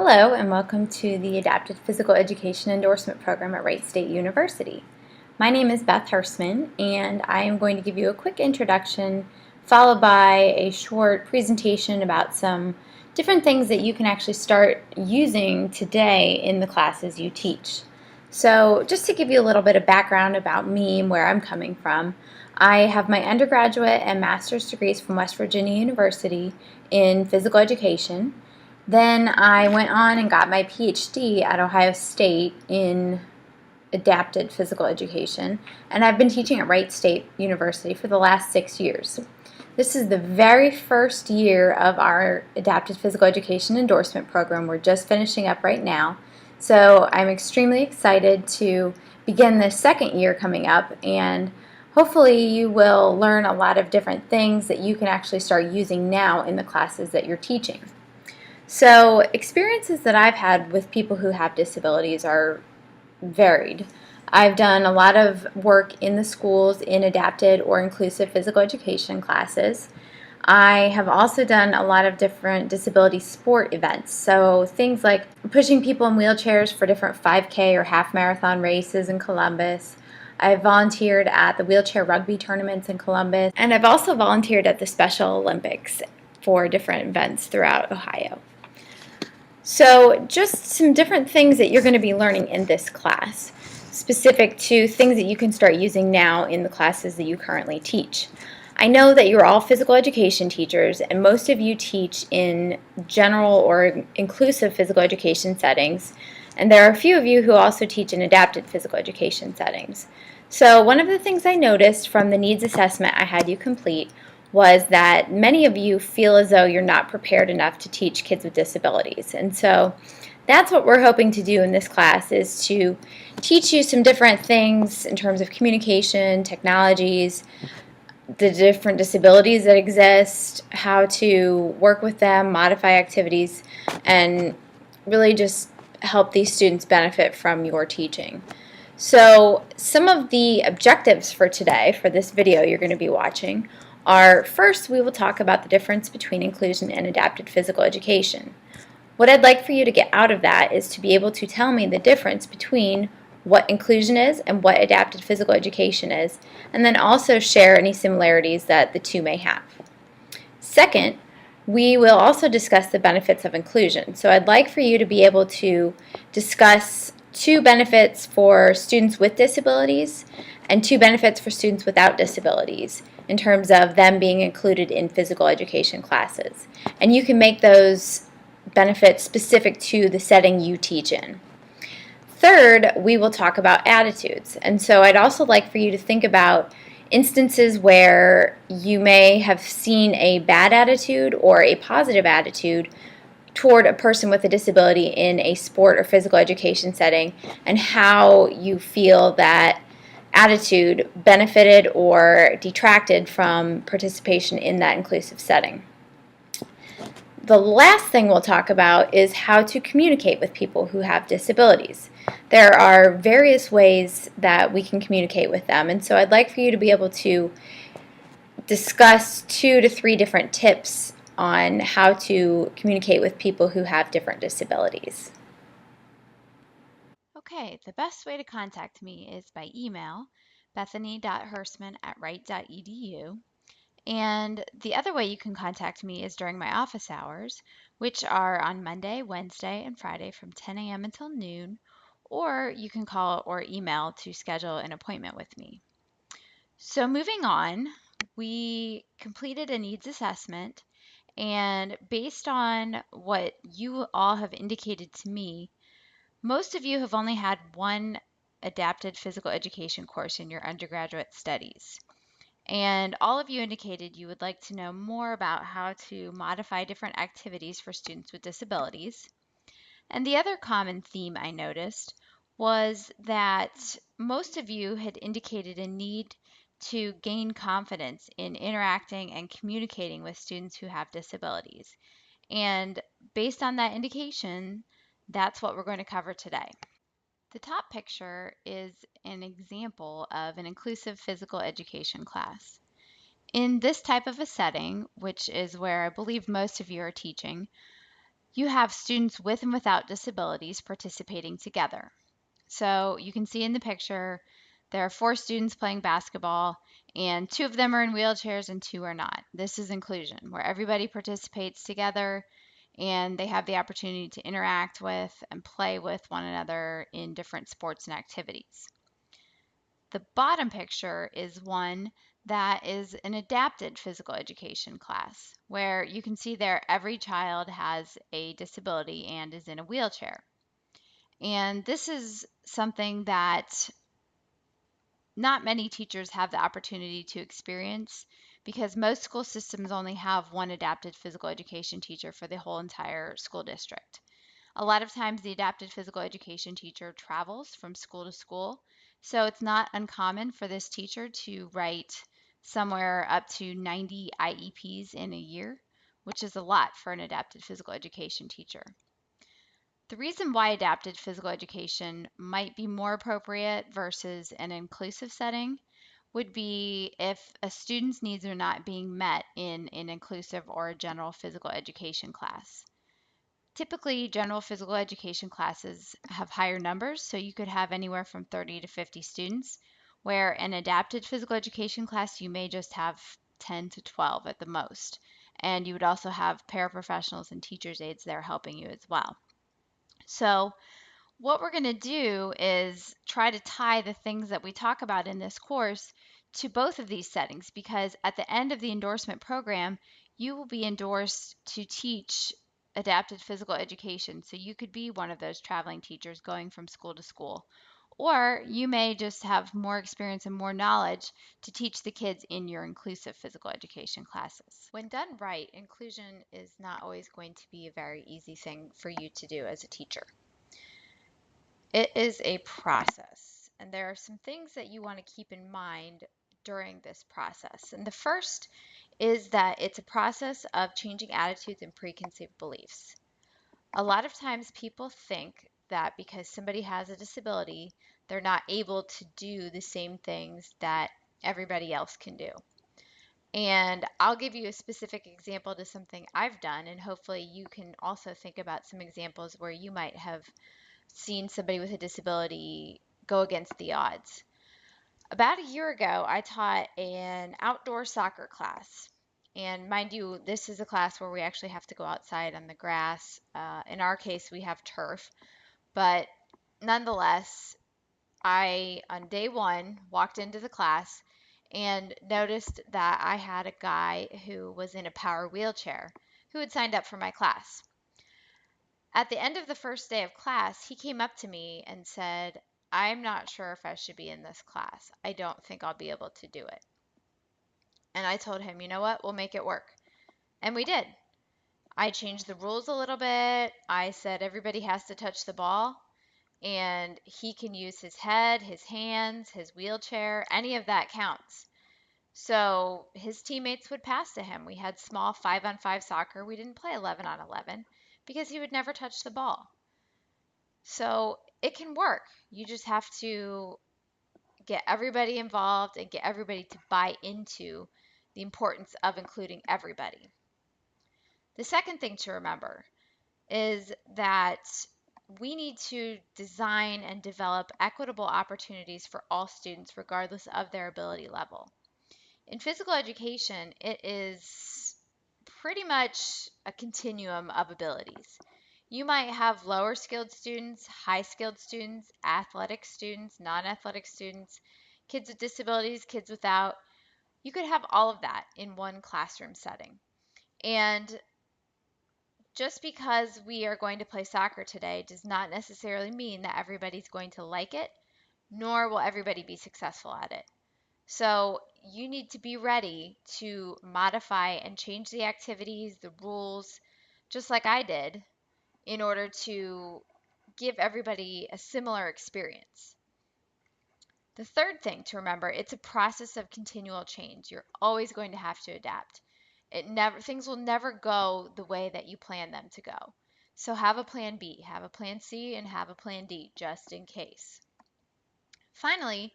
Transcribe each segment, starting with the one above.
Hello and welcome to the Adapted Physical Education Endorsement Program at Wright State University. My name is Beth Hersman and I am going to give you a quick introduction followed by a short presentation about some different things that you can actually start using today in the classes you teach. So just to give you a little bit of background about me and where I'm coming from, I have my undergraduate and master's degrees from West Virginia University in physical education. Then I went on and got my PhD at Ohio State in adapted physical education, and I've been teaching at Wright State University for the last 6 years. This is the very first year of our adapted physical education endorsement program. We're just finishing up right now, so I'm extremely excited to begin this second year coming up, and hopefully you will learn a lot of different things that you can actually start using now in the classes that you're teaching. So experiences that I've had with people who have disabilities are varied. I've done a lot of work in the schools in adapted or inclusive physical education classes. I have also done a lot of different disability sport events, so things like pushing people in wheelchairs for different 5K or half marathon races in Columbus. I've volunteered at the wheelchair rugby tournaments in Columbus, and I've also volunteered at the Special Olympics for different events throughout Ohio. So just some different things that you're going to be learning in this class, specific to things that you can start using now in the classes that you currently teach. I know that you're all physical education teachers, and most of you teach in general or inclusive physical education settings, and there are a few of you who also teach in adapted physical education settings. So one of the things I noticed from the needs assessment I had you complete was that many of you feel as though you're not prepared enough to teach kids with disabilities. And so that's what we're hoping to do in this class, is to teach you some different things in terms of communication, technologies, the different disabilities that exist, how to work with them, modify activities, and really just help these students benefit from your teaching. So some of the objectives for today, for this video you're going to be watching, are first we will talk about the difference between inclusion and adapted physical education. What I'd like for you to get out of that is to be able to tell me the difference between what inclusion is and what adapted physical education is, and then also share any similarities that the two may have. Second, we will also discuss the benefits of inclusion. So I'd like for you to be able to discuss two benefits for students with disabilities and two benefits for students without disabilities in terms of them being included in physical education classes. And you can make those benefits specific to the setting you teach in. Third, we will talk about attitudes. And so I'd also like for you to think about instances where you may have seen a bad attitude or a positive attitude toward a person with a disability in a sport or physical education setting, and how you feel that attitude benefited or detracted from participation in that inclusive setting. The last thing we'll talk about is how to communicate with people who have disabilities. There are various ways that we can communicate with them, and so I'd like for you to be able to discuss 2 to 3 different tips on how to communicate with people who have different disabilities. Okay, the best way to contact me is by email, bethany.hersman@wright.edu. And the other way you can contact me is during my office hours, which are on Monday, Wednesday, and Friday from 10 a.m. until noon, or you can call or email to schedule an appointment with me. So moving on, we completed a needs assessment, and based on what you all have indicated to me, most of you have only had one adapted physical education course in your undergraduate studies. And all of you indicated you would like to know more about how to modify different activities for students with disabilities. And the other common theme I noticed was that most of you had indicated a need to gain confidence in interacting and communicating with students who have disabilities. And based on that indication, that's what we're going to cover today. The top picture is an example of an inclusive physical education class. In this type of a setting, which is where I believe most of you are teaching, You have students with and without disabilities participating together. So you can see in the picture, there are 4 students playing basketball, and 2 of them are in wheelchairs and 2 are not. This is inclusion, where everybody participates together and they have the opportunity to interact with and play with one another in different sports and activities. The bottom picture is one that is an adapted physical education class, where you can see there every child has a disability and is in a wheelchair. And this is something that not many teachers have the opportunity to experience because most school systems only have one adapted physical education teacher for the whole entire school district. A lot of times, the adapted physical education teacher travels from school to school, so it's not uncommon for this teacher to write somewhere up to 90 IEPs in a year, which is a lot for an adapted physical education teacher. The reason why adapted physical education might be more appropriate versus an inclusive setting would be if a student's needs are not being met in an inclusive or a general physical education class. Typically, general physical education classes have higher numbers, so you could have anywhere from 30 to 50 students, where an adapted physical education class, you may just have 10 to 12 at the most. And you would also have paraprofessionals and teacher's aides there helping you as well. So, what we're going to do is try to tie the things that we talk about in this course to both of these settings because at the end of the endorsement program, you will be endorsed to teach adapted physical education. So you could be one of those traveling teachers going from school to school. Or you may just have more experience and more knowledge to teach the kids in your inclusive physical education classes. When done right, inclusion is not always going to be a very easy thing for you to do as a teacher. It is a process, and there are some things that you want to keep in mind during this process. And the first is that it's a process of changing attitudes and preconceived beliefs. A lot of times people think that because somebody has a disability, they're not able to do the same things that everybody else can do. And I'll give you a specific example to something I've done, and hopefully you can also think about some examples where you might have seen somebody with a disability go against the odds. About a year ago, I taught an outdoor soccer class. And mind you, this is a class where we actually have to go outside on the grass. In our case, we have turf. But nonetheless, I, on day one, walked into the class and noticed that I had a guy who was in a power wheelchair who had signed up for my class. At the end of the first day of class, he came up to me and said, "I'm not sure if I should be in this class. I don't think I'll be able to do it." And I told him, "You know what? We'll make it work." And we did. I changed the rules a little bit. I said everybody has to touch the ball and he can use his head, his hands, his wheelchair, any of that counts. So his teammates would pass to him. We had small 5-on-5 soccer. We didn't play 11 on 11 because he would never touch the ball. So it can work. You just have to get everybody involved and get everybody to buy into the importance of including everybody. The second thing to remember is that we need to design and develop equitable opportunities for all students, regardless of their ability level. In physical education, it is pretty much a continuum of abilities. You might have lower skilled students, high skilled students, athletic students, non athletic students, kids with disabilities, kids without. You could have all of that in one classroom setting. And just because we are going to play soccer today does not necessarily mean that everybody's going to like it, nor will everybody be successful at it. So you need to be ready to modify and change the activities, the rules, just like I did, in order to give everybody a similar experience. The third thing to remember, it's a process of continual change. You're always going to have to adapt. Things will never go the way that you plan them to go. So have a plan B, have a plan C, and have a plan D just in case. Finally,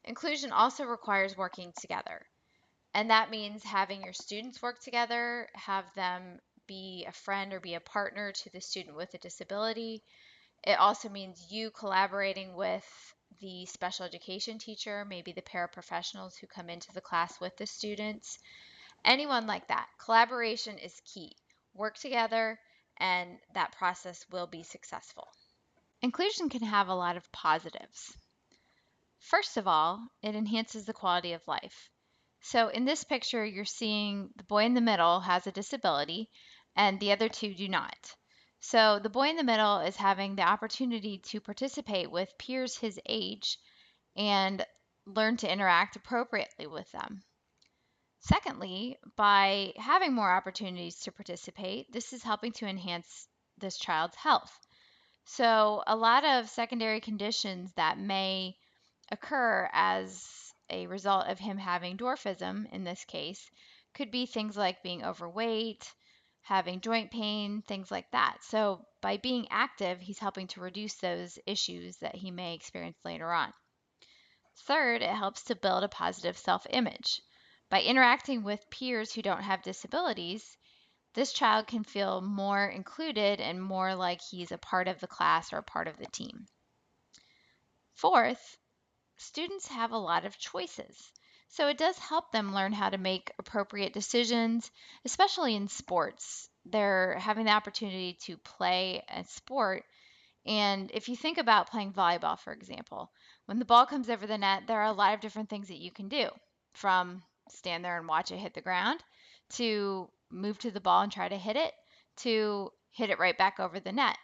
inclusion also requires working together. And that means having your students work together, have them be a friend or be a partner to the student with a disability. It also means you collaborating with the special education teacher, maybe the paraprofessionals who come into the class with the students, anyone like that. Collaboration is key. Work together, and that process will be successful. Inclusion can have a lot of positives. First of all, it enhances the quality of life. So in this picture, you're seeing the boy in the middle has a disability and the other two do not. So the boy in the middle is having the opportunity to participate with peers his age and learn to interact appropriately with them. Secondly, by having more opportunities to participate, this is helping to enhance this child's health. So a lot of secondary conditions that may occur as a result of him having dwarfism, in this case, could be things like being overweight, having joint pain, things like that. So by being active, he's helping to reduce those issues that he may experience later on. Third, it helps to build a positive self-image. By interacting with peers who don't have disabilities, this child can feel more included and more like he's a part of the class or a part of the team. Fourth, students have a lot of choices. So it does help them learn how to make appropriate decisions, especially in sports. They're having the opportunity to play a sport. And if you think about playing volleyball, for example, when the ball comes over the net, there are a lot of different things that you can do, from stand there and watch it hit the ground, to move to the ball and try to hit it, to hit it right back over the net.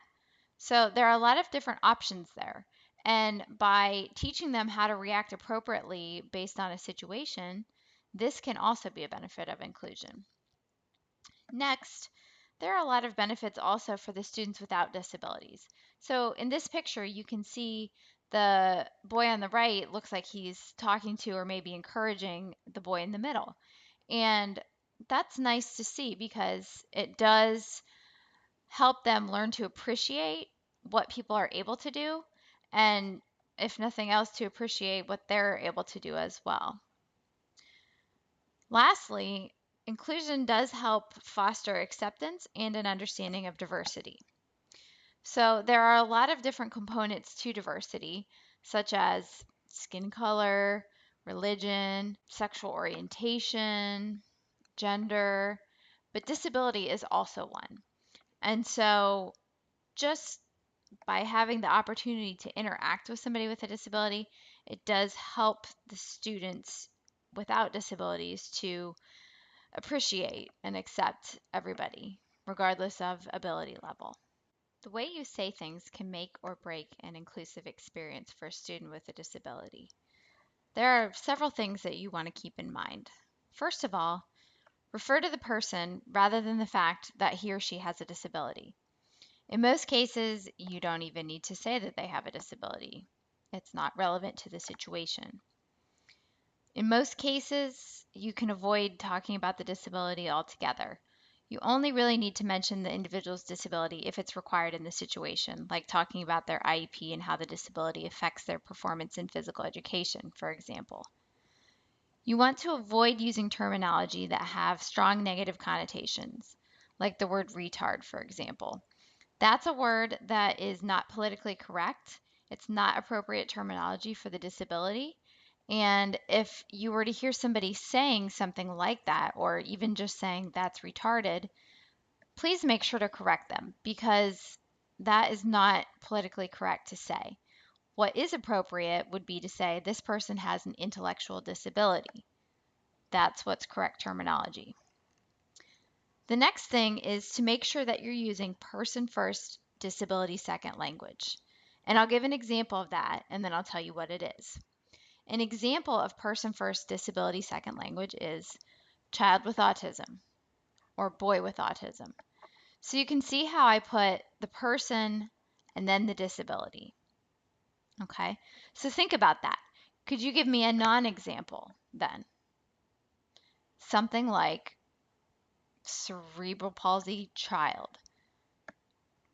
So there are a lot of different options there. And by teaching them how to react appropriately based on a situation, this can also be a benefit of inclusion. Next, there are a lot of benefits also for the students without disabilities. So in this picture, you can see the boy on the right looks like he's talking to or maybe encouraging the boy in the middle. And that's nice to see because it does help them learn to appreciate what people are able to do, and if nothing else, to appreciate what they're able to do as well. Lastly, inclusion does help foster acceptance and an understanding of diversity. So there are a lot of different components to diversity, such as skin color, religion, sexual orientation, gender, but disability is also one. And so just by having the opportunity to interact with somebody with a disability, it does help the students without disabilities to appreciate and accept everybody, regardless of ability level. The way you say things can make or break an inclusive experience for a student with a disability. There are several things that you want to keep in mind. First of all, refer to the person rather than the fact that he or she has a disability. In most cases, you don't even need to say that they have a disability. It's not relevant to the situation. In most cases, you can avoid talking about the disability altogether. You only really need to mention the individual's disability if it's required in the situation, like talking about their IEP and how the disability affects their performance in physical education, for example. You want to avoid using terminology that have strong negative connotations, like the word retard, for example. That's a word that is not politically correct. It's not appropriate terminology for the disability. And if you were to hear somebody saying something like that, or even just saying that's retarded, please make sure to correct them because that is not politically correct to say. What is appropriate would be to say this person has an intellectual disability. That's what's correct terminology. The next thing is to make sure that you're using person first, disability second language. And I'll give an example of that and then I'll tell you what it is. An example of person first, disability second language is child with autism or boy with autism. So you can see how I put the person and then the disability. Okay, so think about that. Could you give me a non-example then? Something like cerebral palsy child.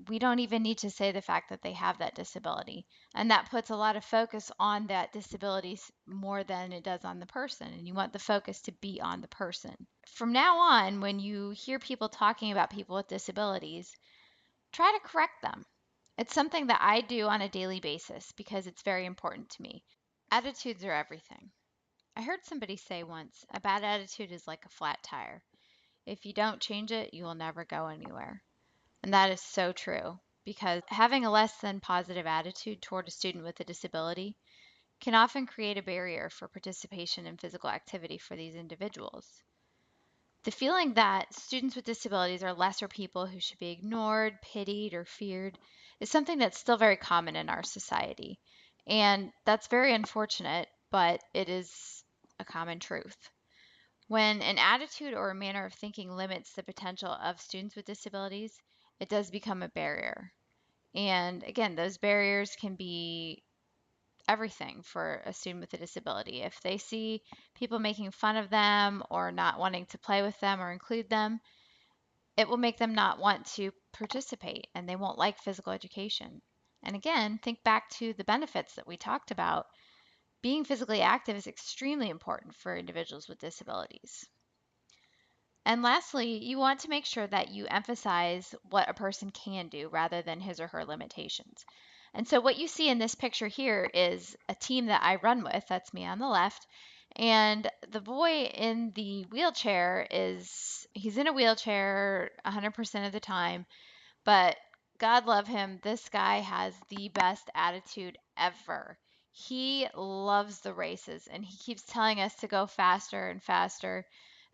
We don't even need to say the fact that they have that disability. And that puts a lot of focus on that disability more than it does on the person. And you want the focus to be on the person. from now on, when you hear people talking about people with disabilities, try to correct them. It's something that I do on a daily basis because it's very important to me. Attitudes are everything. I heard somebody say once, a bad attitude is like a flat tire. If you don't change it, you will never go anywhere. And that is so true because having a less than positive attitude toward a student with a disability can often create a barrier for participation in physical activity for these individuals. The feeling that students with disabilities are lesser people who should be ignored, pitied, or feared is something that's still very common in our society. And that's very unfortunate, but it is a common truth. When an attitude or a manner of thinking limits the potential of students with disabilities, it does become a barrier. And again, those barriers can be everything for a student with a disability. If they see people making fun of them or not wanting to play with them or include them, it will make them not want to participate and they won't like physical education. And again, think back to the benefits that we talked about. Being physically active is extremely important for individuals with disabilities. And lastly, you want to make sure that you emphasize what a person can do rather than his or her limitations. And so, what you see in this picture here is a team that I run with. That's me on the left. And the boy in the wheelchair he's in a wheelchair 100% of the time, but God love him, this guy has the best attitude ever. He loves the races and he keeps telling us to go faster and faster.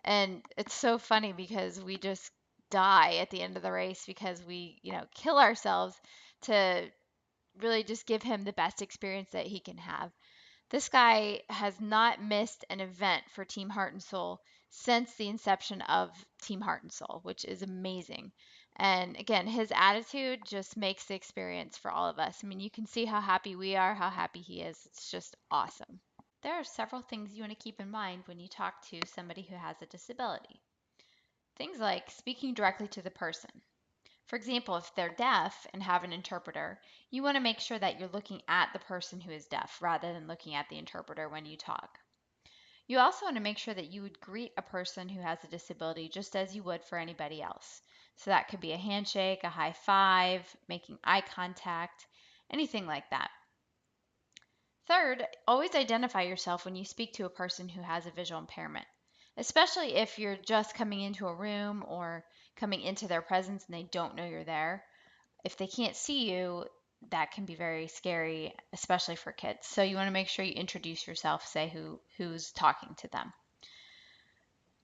And it's so funny because we just die at the end of the race because we kill ourselves to really just give him the best experience that he can have. This guy has not missed an event for Team Heart and Soul since the inception of Team Heart and Soul, which is amazing. And again, his attitude just makes the experience for all of us. I mean, you can see how happy we are, how happy he is. It's just awesome. There are several things you want to keep in mind when you talk to somebody who has a disability. Things like speaking directly to the person. For example, if they're deaf and have an interpreter, you want to make sure that you're looking at the person who is deaf rather than looking at the interpreter when you talk. You also want to make sure that you would greet a person who has a disability just as you would for anybody else. So that could be a handshake, a high five, making eye contact, anything like that. Third, always identify yourself when you speak to a person who has a visual impairment, especially if you're just coming into a room or coming into their presence and they don't know you're there. If they can't see you, that can be very scary, especially for kids. So you want to make sure you introduce yourself, say who's talking to them.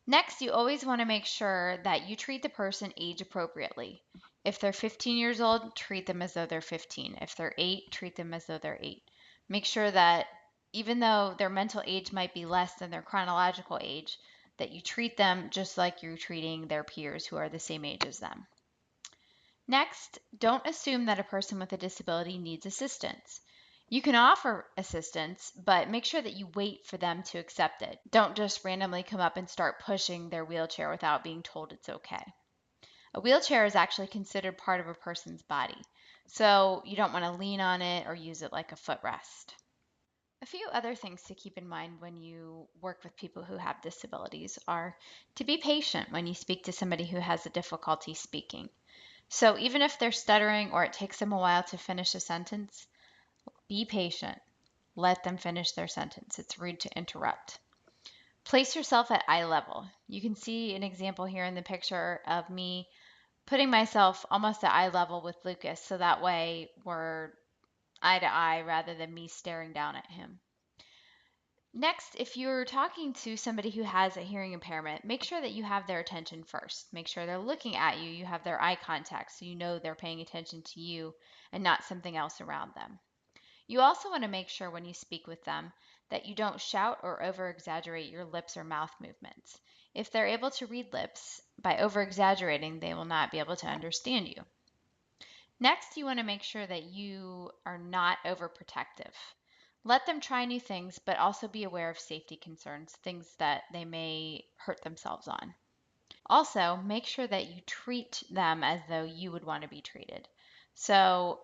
Next, you always want to make sure that you treat the person age appropriately. If they're 15 years old, treat them as though they're 15. If they're 8, treat them as though they're 8. Make sure that even though their mental age might be less than their chronological age, that you treat them just like you're treating their peers who are the same age as them. Next, don't assume that a person with a disability needs assistance. You can offer assistance, but make sure that you wait for them to accept it. Don't just randomly come up and start pushing their wheelchair without being told it's okay. A wheelchair is actually considered part of a person's body, so you don't want to lean on it or use it like a footrest. A few other things to keep in mind when you work with people who have disabilities are to be patient when you speak to somebody who has a difficulty speaking. So even if they're stuttering or it takes them a while to finish a sentence, be patient. Let them finish their sentence. It's rude to interrupt. Place yourself at eye level. You can see an example here in the picture of me putting myself almost at eye level with Lucas, so that way we're eye to eye rather than me staring down at him. Next, if you're talking to somebody who has a hearing impairment, make sure that you have their attention first. Make sure they're looking at you, you have their eye contact, so you know they're paying attention to you and not something else around them. You also want to make sure when you speak with them that you don't shout or over exaggerate your lips or mouth movements. If they're able to read lips, by over exaggerating, they will not be able to understand you. Next, you want to make sure that you are not overprotective. Let them try new things, but also be aware of safety concerns, things that they may hurt themselves on. Also, make sure that you treat them as though you would want to be treated. So,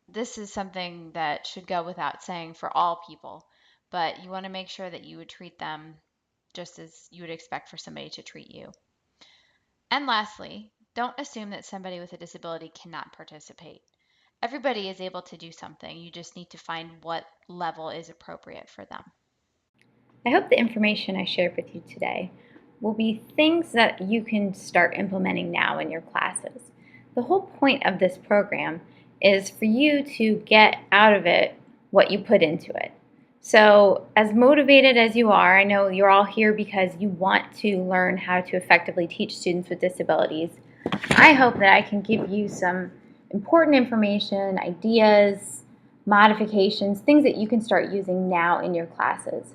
this is something that should go without saying for all people, but you want to make sure that you would treat them just as you would expect for somebody to treat you. And lastly, don't assume that somebody with a disability cannot participate. Everybody is able to do something. You just need to find what level is appropriate for them. I hope the information I shared with you today will be things that you can start implementing now in your classes. The whole point of this program is for you to get out of it what you put into it. So, as motivated as you are, I know you're all here because you want to learn how to effectively teach students with disabilities. I hope that I can give you some important information, ideas, modifications, things that you can start using now in your classes.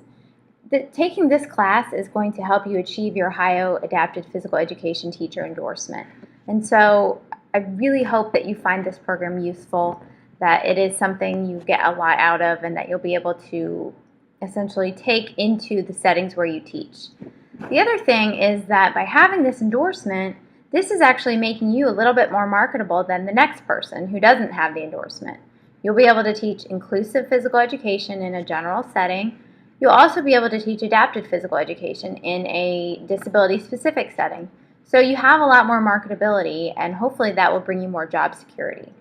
Taking this class is going to help you achieve your Ohio Adapted Physical Education Teacher endorsement. And so I really hope that you find this program useful, that it is something you get a lot out of, and that you'll be able to essentially take into the settings where you teach. The other thing is that by having this endorsement, this is actually making you a little bit more marketable than the next person who doesn't have the endorsement. You'll be able to teach inclusive physical education in a general setting. You'll also be able to teach adapted physical education in a disability-specific setting. So you have a lot more marketability, and hopefully that will bring you more job security.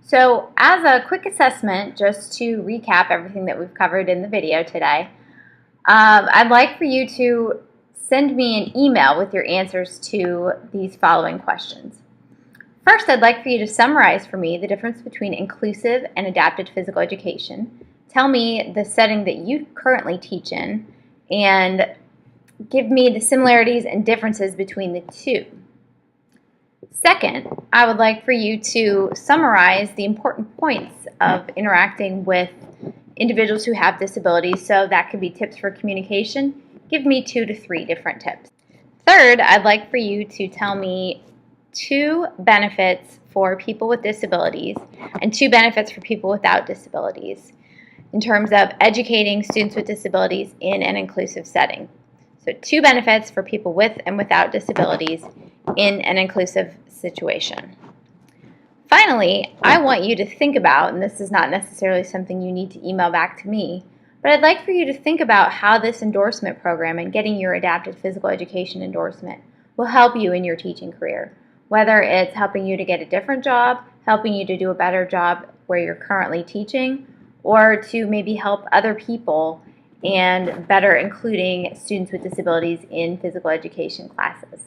So as a quick assessment, just to recap everything that we've covered in the video today, I'd like for you to send me an email with your answers to these following questions. First, I'd like for you to summarize for me the difference between inclusive and adapted physical education. Tell me the setting that you currently teach in and give me the similarities and differences between the two. Second, I would like for you to summarize the important points of interacting with individuals who have disabilities. So that could be tips for communication. Give me 2 to 3 different tips. Third, I'd like for you to tell me 2 benefits for people with disabilities and 2 benefits for people without disabilities in terms of educating students with disabilities in an inclusive setting. So 2 benefits for people with and without disabilities in an inclusive situation. Finally, I want you to think about, and this is not necessarily something you need to email back to me, but I'd like for you to think about how this endorsement program and getting your adapted physical education endorsement will help you in your teaching career. Whether it's helping you to get a different job, helping you to do a better job where you're currently teaching, or to maybe help other people and better including students with disabilities in physical education classes.